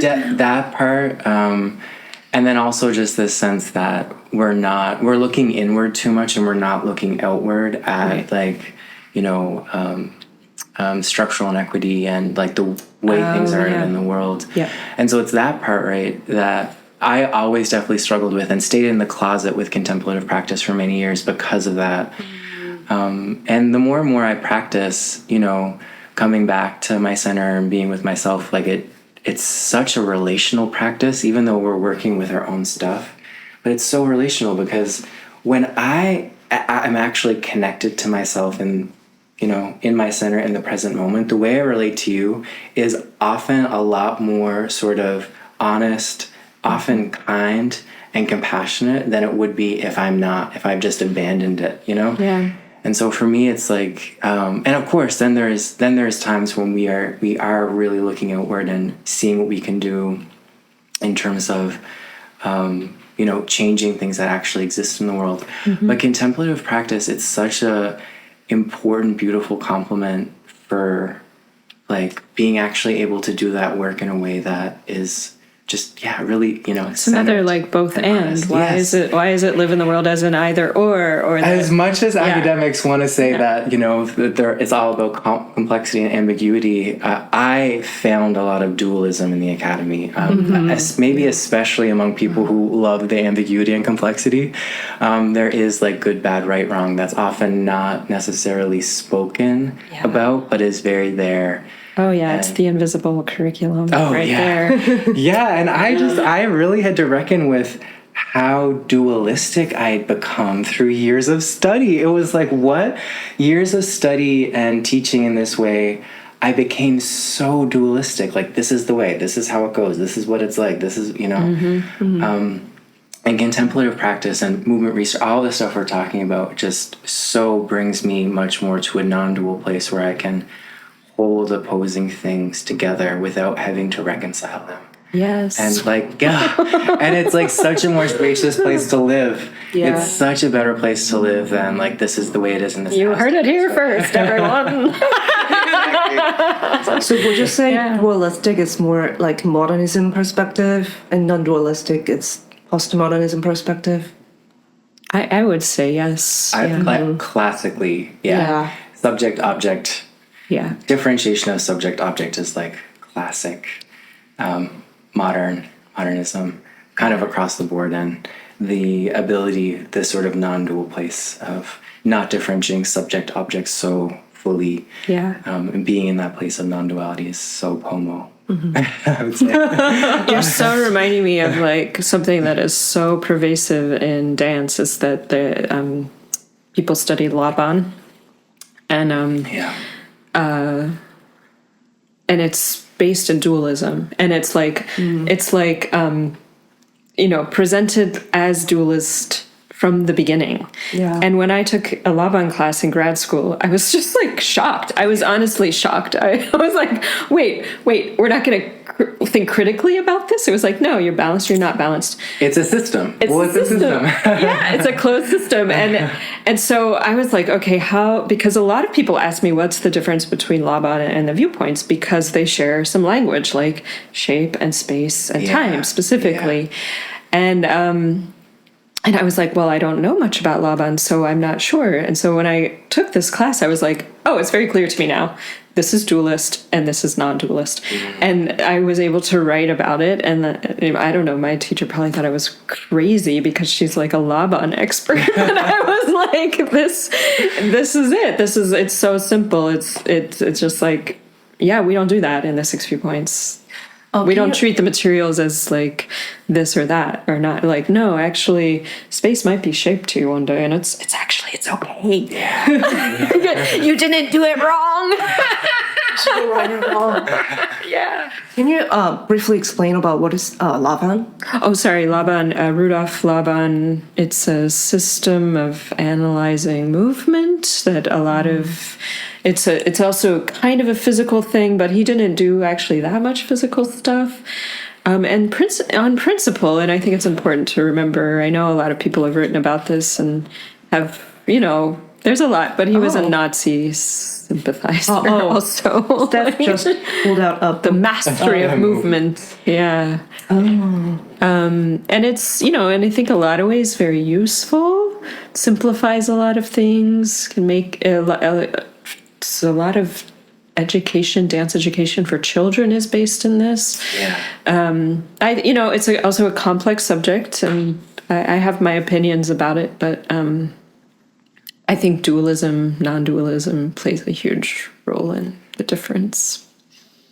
that part, and then also just this sense that we're looking inward too much, and we're not looking outward at structural inequity and like the way things are in the world. Yeah. And so it's that part, right, that I always definitely struggled with and stayed in the closet with contemplative practice for many years because of that. And the more and more I practice, coming back to my center and being with myself, like it's such a relational practice, even though we're working with our own stuff. But it's so relational because when I'm actually connected to myself and, in my center in the present moment, the way I relate to you is often a lot more sort of honest, often kind and compassionate than it would be if I've just abandoned it, Yeah. And so for me, it's like, and of course, then there's times when we are really looking outward and seeing what we can do in terms of, changing things that actually exist in the world. But contemplative practice, it's such a important, beautiful complement for like being actually able to do that work in a way that is just really it's another like both and why is it live in the world as an either or as much as academics want to say that that it's all about complexity and ambiguity. I found a lot of dualism in the academy, maybe especially among people who love the ambiguity and complexity. There is like good, bad, right, wrong that's often not necessarily spoken about, but is very there. Oh yeah, it's the invisible curriculum there. Yeah, and I really had to reckon with how dualistic I had become through years of study. It was like, what? Years of study and teaching in this way, I became so dualistic. Like, this is the way, this is how it goes, this is what it's like, this is, and contemplative practice and movement research, all the stuff we're talking about just so brings me much more to a non-dual place where I can hold opposing things together without having to reconcile them. Yes. And and it's like such a more spacious place to live. Yeah. It's such a better place to live than like, this is the way it is in this You house. heard it here first, everyone. So would you say dualistic is more like modernism perspective, and non-dualistic it's postmodernism perspective? I would say yes. Classically, Yeah. subject object. Yeah. Differentiation of subject object is like classic, modernism, kind of across the board, and the ability, this sort of non-dual place of not differentiating subject objects so fully, and being in that place of non-duality is so Pomo. I would say. You're so reminding me of like something that is so pervasive in dance is that the people study Laban, and and it's based in dualism, and it's like presented as dualist from the beginning. Yeah. And when I took a Laban class in grad school, I was just like shocked. I was honestly shocked. I was like, wait, we're not going to think critically about this? It was like, no, you're balanced, you're not balanced. It's a system. It's a system. Yeah, it's a closed system. And so I was like, okay, how, because a lot of people ask me what's the difference between Laban and the viewpoints, because they share some language like shape and space and time specifically. And I was like, well, I don't know much about Laban, so I'm not sure. And so when I took this class, I was like, oh, it's very clear to me now. This is dualist and this is non-dualist. And I was able to write about it. And I don't know, my teacher probably thought I was crazy because she's like a Laban expert. And I was like, this is it. It's so simple. It's just like, yeah, we don't do that in the 6 viewpoints. We don't treat the materials as like this or that or not. Like, no, actually, space might be shaped to you one day, and it's okay. Yeah. You didn't do it wrong. Yeah. Can you briefly explain about what is Laban? Oh, sorry, Laban. Rudolf Laban. It's a system of analyzing movement that a lot of. It's also kind of a physical thing, but he didn't do actually that much physical stuff. And on principle, and I think it's important to remember, I know a lot of people have written about this and have, there's a lot, but he was a Nazi sympathizer also. Steph just pulled out the mastery of movement. Yeah. And it's, and I think a lot of ways very useful, simplifies a lot of things, can make a lot of education, dance education for children is based in this. Yeah. It's also a complex subject, and I have my opinions about it, but I think dualism, non-dualism plays a huge role in the difference.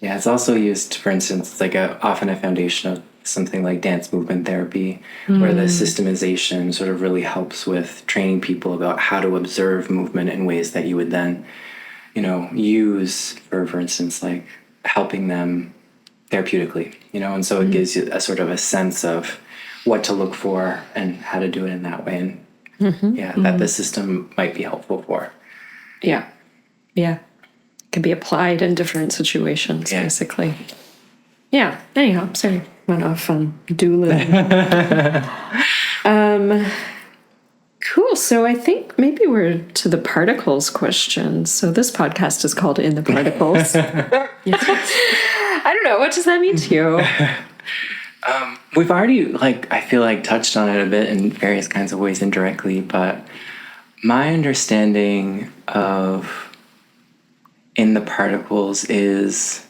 Yeah, it's also used, for instance, like often a foundation of something like dance movement therapy, where the systemization sort of really helps with training people about how to observe movement in ways that you would then use for instance, like helping them therapeutically, and so it gives you a sort of a sense of what to look for and how to do it in that way. And that the system might be helpful for. Yeah. It can be applied in different situations, basically. Yeah. Anyhow, sorry, went off on dualism. Cool. So I think maybe we're to the particles question. So this podcast is called In the Particles. I don't know. What does that mean to you? We've already, I feel like touched on it a bit in various kinds of ways indirectly, but my understanding of In the Particles is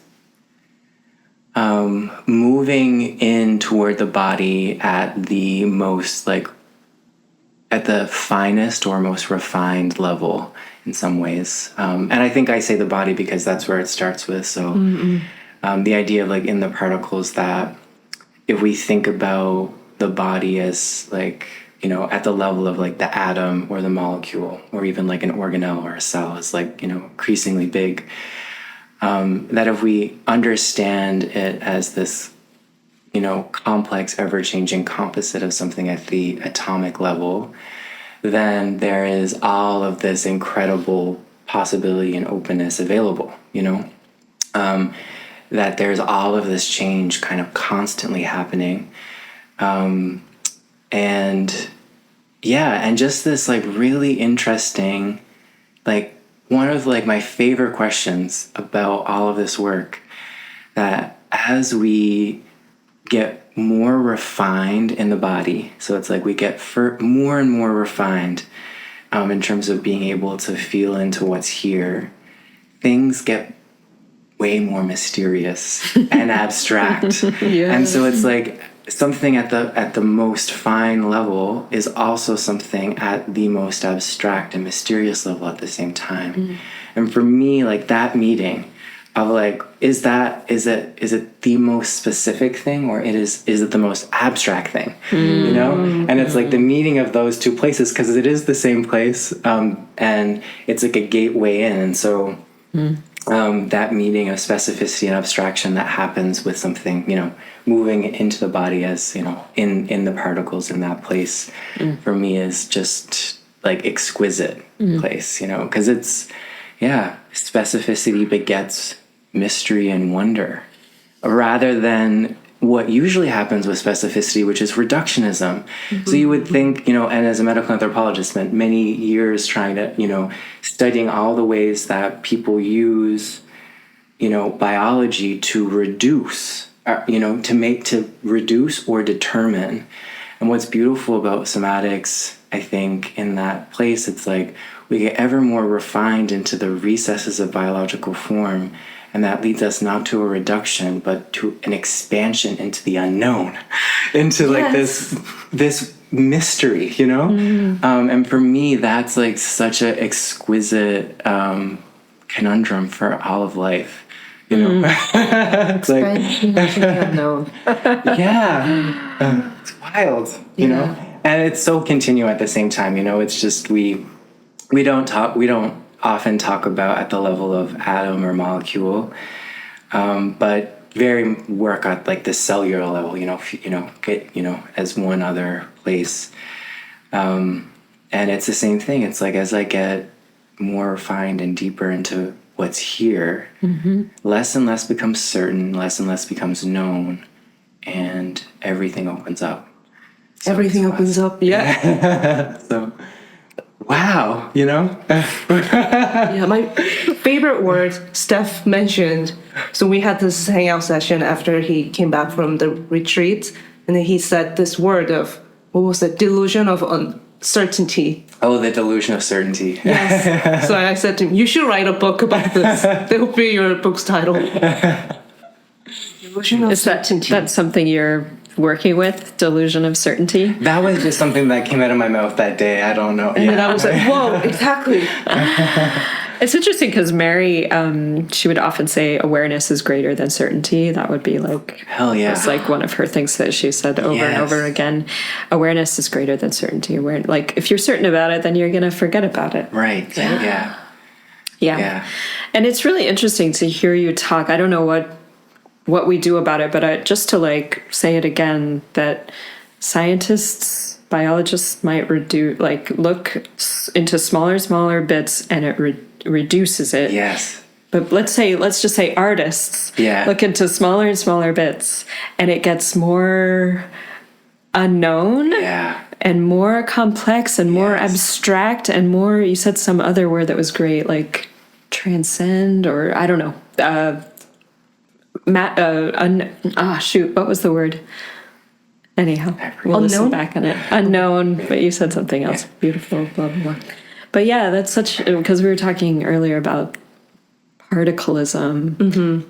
moving in toward the body at the most, at the finest or most refined level in some ways. And I think I say the body because that's where it starts with. So the idea of In the Particles, that if we think about the body as at the level of the atom or the molecule, or even an organelle or a cell is increasingly big, that if we understand it as this complex, ever-changing composite of something at the atomic level, then there is all of this incredible possibility and openness available, that there's all of this change kind of constantly happening. And just this really interesting, one of my favorite questions about all of this work, that as we get more refined in the body, so it's we get more and more refined in terms of being able to feel into what's here, things get way more mysterious and abstract. And so it's like something at the most fine level is also something at the most abstract and mysterious level at the same time. And for me, like that meeting of like, is it the most specific thing, or is it the most abstract thing? You know? And it's like the meeting of those two places, because it is the same place, and it's like a gateway in. And so that meeting of specificity and abstraction that happens with something, you know, moving into the body as, you know, in the particles in that place, for me is just like exquisite place, you know, because it's, specificity begets mystery and wonder, rather than what usually happens with specificity, which is reductionism. So you would think, you know, and as a medical anthropologist, spent many years trying to, you know, studying all the ways that people use, you know, biology to reduce, you know, to reduce or determine. And what's beautiful about somatics, I think, in that place, it's like we get ever more refined into the recesses of biological form. And that leads us not to a reduction, but to an expansion into the unknown, into like this mystery, you know? And for me, that's like such an exquisite conundrum for all of life, you know? It's like, unknown. it's wild, you know? And it's so continuum at the same time, you know? It's just we don't often talk about at the level of atom or molecule, but very work at like the cellular level, get, as one other place. And it's the same thing. It's like, as I get more refined and deeper into what's here, less and less becomes certain, less and less becomes known, and everything opens up. So Everything opens up. Yeah. So, wow, you know? My favorite word Steph mentioned. So we had this hangout session after he came back from the retreat, and then he said this word of, what was it? Delusion of uncertainty. Oh, the delusion of certainty. Yes. So I said to him, you should write a book about this. That will be your book's title. Delusion of certainty. That's something you're working with, delusion of certainty? That was just something that came out of my mouth that day. I don't know. And then I was like, whoa, exactly. It's interesting because Mary, she would often say awareness is greater than certainty. That would be like, hell yeah. It's like one of her things that she said over and over again. Awareness is greater than certainty. Like, if you're certain about it, then you're going to forget about it. Right. Yeah. And it's really interesting to hear you talk. I don't know what we do about it, but just to like say it again, that scientists, biologists might look into smaller and smaller bits, and it reduces it. Yes. But let's just say artists look into smaller and smaller bits, and it gets more unknown and more complex and more abstract and more, you said some other word that was great, like transcend, or I don't know, what was the word? Anyhow, we'll listen back on it. Unknown, but you said something else. Beautiful, blah, blah, blah. But yeah, that's because we were talking earlier about particlism,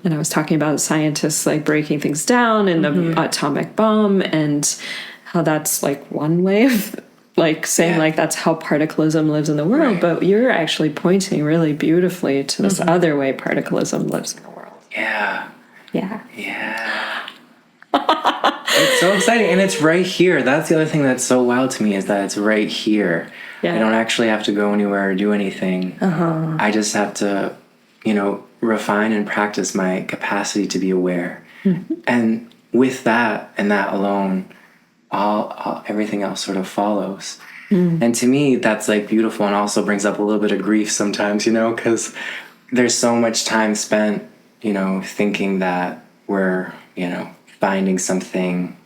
and I was talking about scientists like breaking things down in the atomic bomb, and how that's like one way of like saying like that's how particlism lives in the world, but you're actually pointing really beautifully to this other way particlism lives in the world. Yeah. It's so exciting, and it's right here. That's the other thing that's so wild to me, is that it's right here. I don't actually have to go anywhere or do anything. I just have to, refine and practice my capacity to be aware. And with that and that alone, all everything else sort of follows. And to me, that's like beautiful, and also brings up a little bit of grief sometimes, because there's so much time spent, thinking that we're, finding something,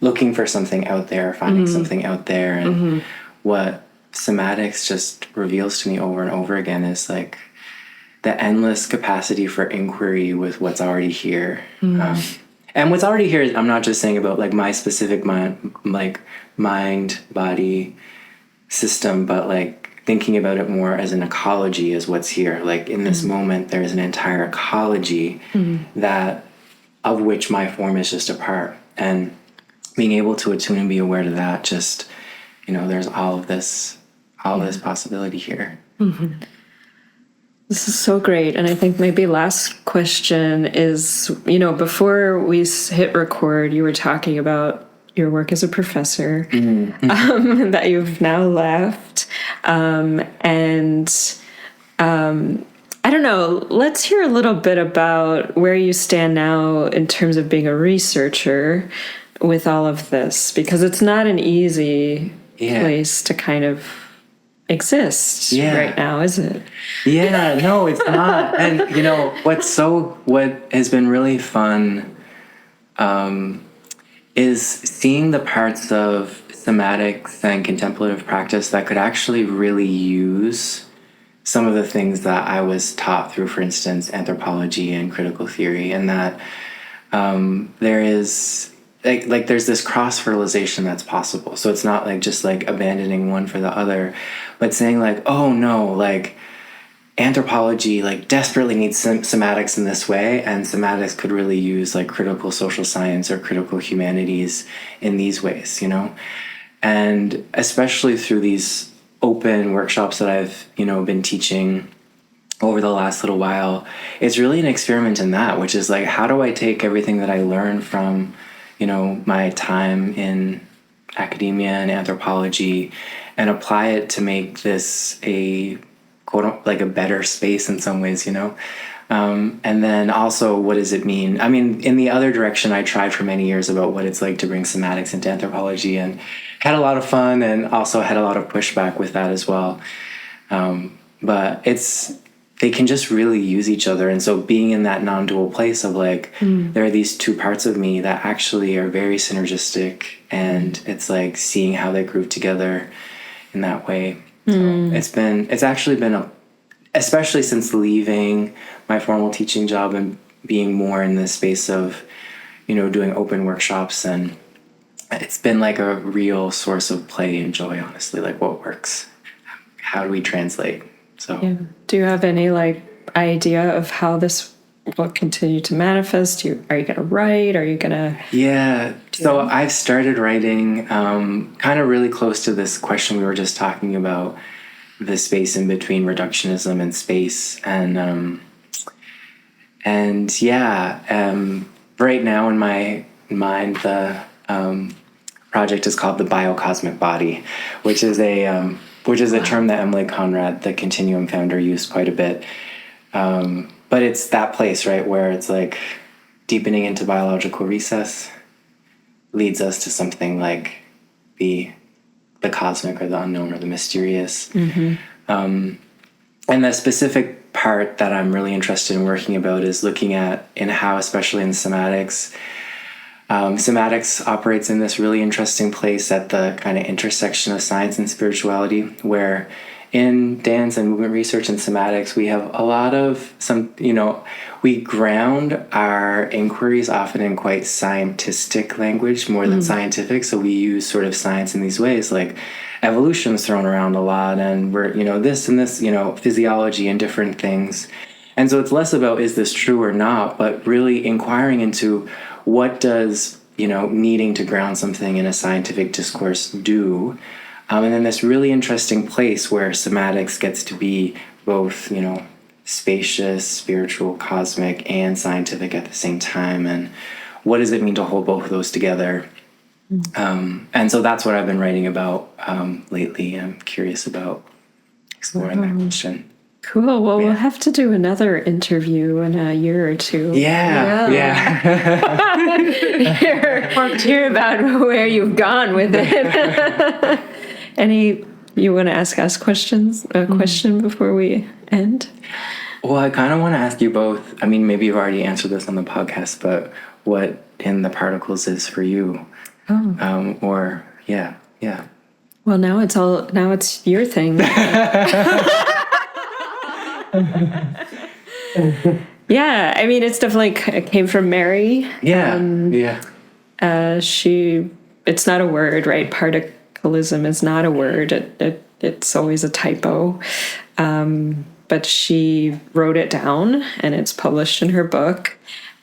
looking for something out there, finding something out there. And what somatics just reveals to me over and over again is like the endless capacity for inquiry with what's already here. And what's already here, I'm not just saying about like my specific mind, body system, but like thinking about it more as an ecology is what's here. Like in this moment, there's an entire ecology that of which my form is just a part. And being able to attune and be aware to that, just, there's all this possibility here. This is so great. And I think maybe last question is, before we hit record, you were talking about your work as a professor that you've now left. I don't know, let's hear a little bit about where you stand now in terms of being a researcher with all of this, because it's not an easy place to kind of exist right now, is it? Yeah, no, it's not. And what has been really fun is seeing the parts of somatics and contemplative practice that could actually really use some of the things that I was taught through, for instance, anthropology and critical theory, and that there is like there's this cross-fertilization that's possible. So it's not like just like abandoning one for the other, but saying like, oh no, like anthropology like desperately needs somatics in this way, and somatics could really use like critical social science or critical humanities in these ways, and especially through these open workshops that I've been teaching over the last little while, it's really an experiment in that, which is like, how do I take everything that I learned from my time in academia and anthropology and apply it to make this a quote like a better space in some ways, and then also, what does it mean? I mean, in the other direction, I tried for many years about what it's like to bring somatics into anthropology, and had a lot of fun, and also had a lot of pushback with that as well. But they can just really use each other. And so being in that non-dual place of like, there are these two parts of me that actually are very synergistic, and it's like seeing how they groove together in that way. So it's actually been especially since leaving my formal teaching job and being more in this space of, doing open workshops, and it's been like a real source of play and joy, honestly, like what works. How do we translate? So do you have any like idea of how this will continue to manifest? Are you going to write? Are you going to... So I've started writing kind of really close to this question we were just talking about, the space in between reductionism and space. Right now in my mind, the project is called the biocosmic body, which is a term that Emily Conrad, the Continuum founder, used quite a bit. But it's that place, right, where it's like deepening into biological recess leads us to something like the cosmic or the unknown or the mysterious. And the specific part that I'm really interested in working about is looking at in how, especially in somatics, somatics operates in this really interesting place at the kind of intersection of science and spirituality, where in dance and movement research and somatics, we have a lot of we ground our inquiries often in quite scientistic language more than scientific. So we use sort of science in these ways, like evolution's thrown around a lot, and we're, this and this, physiology and different things. And so it's less about is this true or not, but really inquiring into what does, needing to ground something in a scientific discourse do. And then this really interesting place where somatics gets to be both, spacious, spiritual, cosmic, and scientific at the same time. And what does it mean to hold both of those together? And so that's what I've been writing about lately. I'm curious about exploring that question. Cool. Well, we'll have to do another interview in a year or two. Yeah. Hear about where you've gone with it. You want to ask us questions? A question before we end? Well, I kind of want to ask you both. I mean, maybe you've already answered this on the podcast, but what in the particles is for you? Yeah. Well, now it's your thing. Yeah, I mean, it's definitely came from Mary. It's not a word, right? Particalism is not a word. it's always a typo. But she wrote it down, and it's published in her book.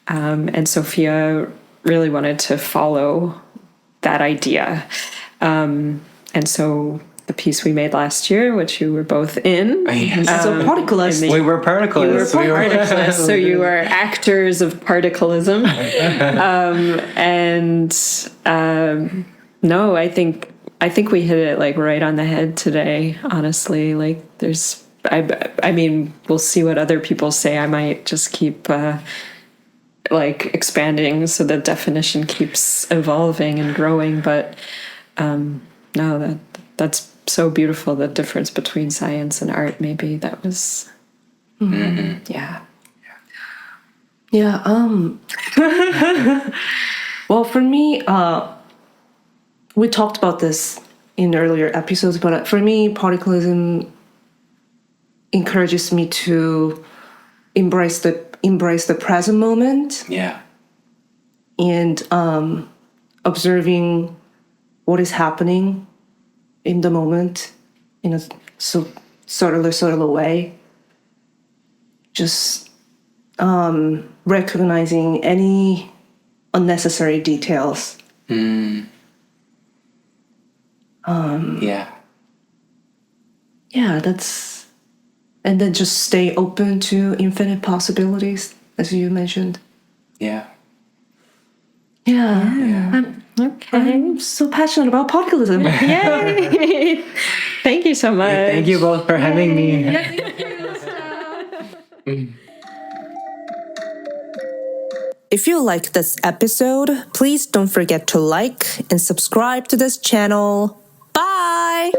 And Sophia really wanted to follow that idea. And so the piece we made last year, which you were both in. So particleist. We were particleists. Particleists, so you were actors of particleism. No, I think we hit it like right on the head today, honestly. Like I mean, we'll see what other people say. I might just keep like expanding so the definition keeps evolving and growing. But no, that's so beautiful, the difference between science and art. Maybe that was, yeah. Well, for me, we talked about this in earlier episodes, but for me, particleism encourages me to embrace the present moment. Yeah. And observing what is happening in the moment in a subtle way. Just recognizing any unnecessary details. And then just stay open to infinite possibilities, as you mentioned. Yeah. I'm so passionate about particleism. Yay! Thank you so much. Thank you both for having me. If you like this episode, please don't forget to like and subscribe to this channel. Bye!